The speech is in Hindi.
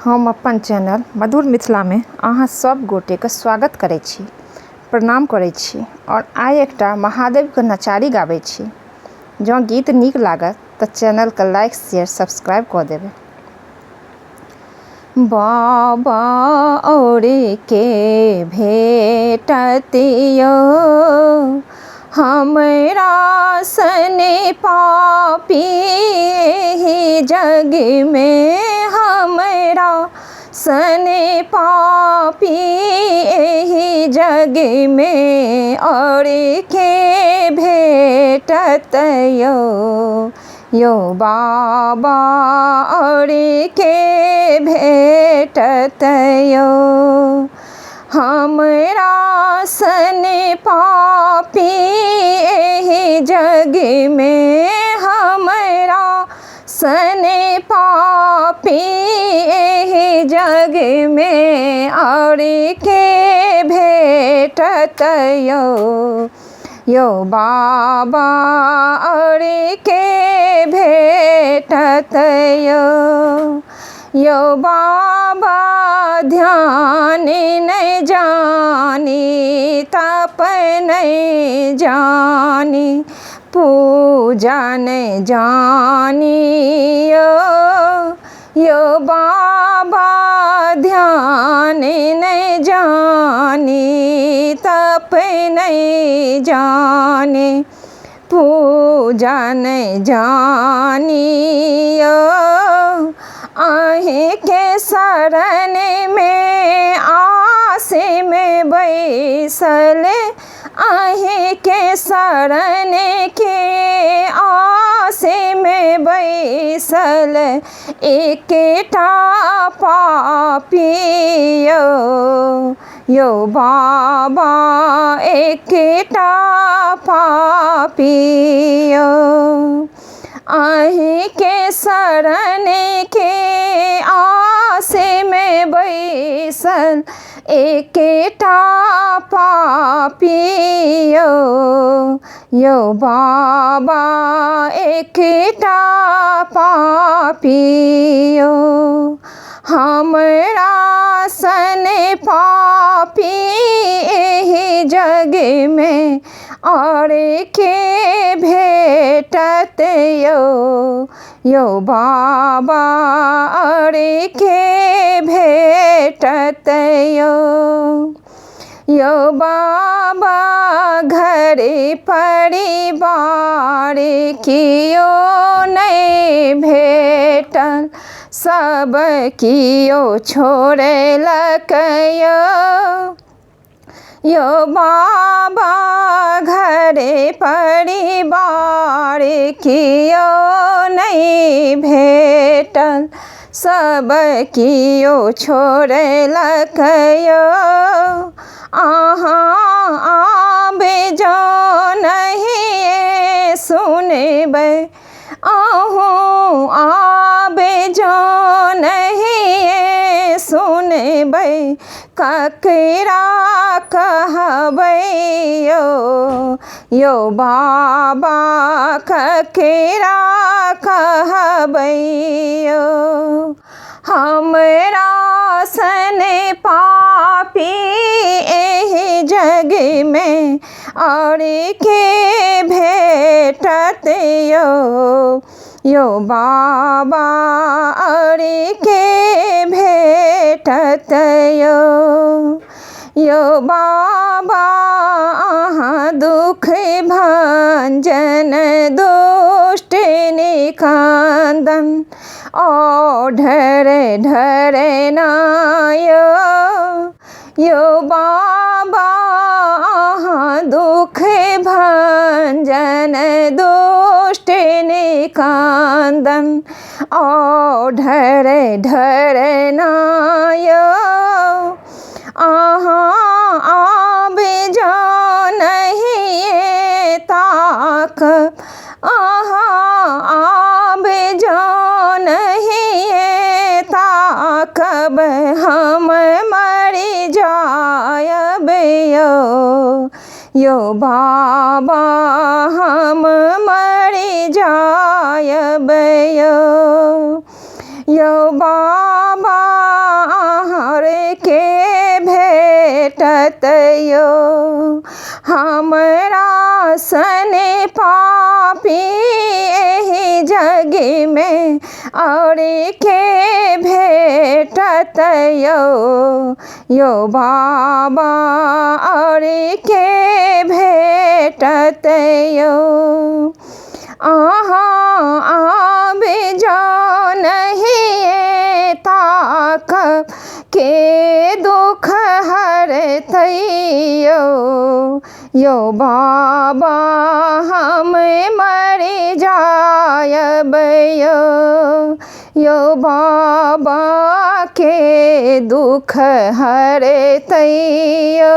हम अपन चैनल मधुर मिथिला में अहाँ सब गोटे के स्वागत करै छी, प्रणाम करै छी और आइ एकटा महादेव के नचारी गाबै छी। जँ गीत नीक लागत तऽ चैनल के लाइक शेयर सब्सक्राइब कऽ देबै। बाबा औरे के भेटत यो हमरा सने पापी एहि जग में, हमरा सने पापी एहि जग में और के भेटत यो बाबा और के भेटत यो हमरा सने पापी एहि जग में, हमरा सने पापी एहि जग में और के भेटत यो बाबा और के भेटत यो बाबा ध्यान नहीं जानी, तप नहीं जानी, पूजा नहीं जानी यो बाबा ध्यान नहीं जानी, तप नहीं जानी, पूजा नहीं जानी आहे के शरण में आस में बैसल, आहे के शरण के आस में बैसल एकेटा पापी यो बाबा एकेटा पापी आहे के शरण के आस में बैसल एकेटा पापी यो बाबा एकेटा पापी हमरा सने पापी एहि जग में और के भेटत यो बाबा और के भेटत यो बाबा घर परिवार कियो नहीं भेटल, सब कियो छोड़लक यो बाबा घर परिवार कियो नहीं भेटल, सब कियो छोड़लक अहाँ आबे जो नहीं सुनबै, अहूँ आबे जो नहीं सुनबै ककरा कहबै यो बाबा ककरा कहबै हमरा सने पापी एहि जग में और के भेटत यो बाबा और के भेटत यो बाबा अहाँ दुख भंजन दुष्ट निकंदन ओढ़र ढरनाय यो बाबा अहाँ दुख भंजन दुष्ट निकंदन ओढ़र ढरनाय अहाँ आबे जो नहीं ताक, अहाँ आबे जो नहीं ताकब हम मरि जायब यो बाबा हम मरि जायब यो बाबा भेटतयो। हमरा सने पापी एहि जग में और के भेटतयो। यो बाबा और के भेटतयो। अहाँ आबे जो नहीं ताक के दुख हरतयो। यो बाबा हम मर जायबयो। यो बाबा के दुख हरतयो।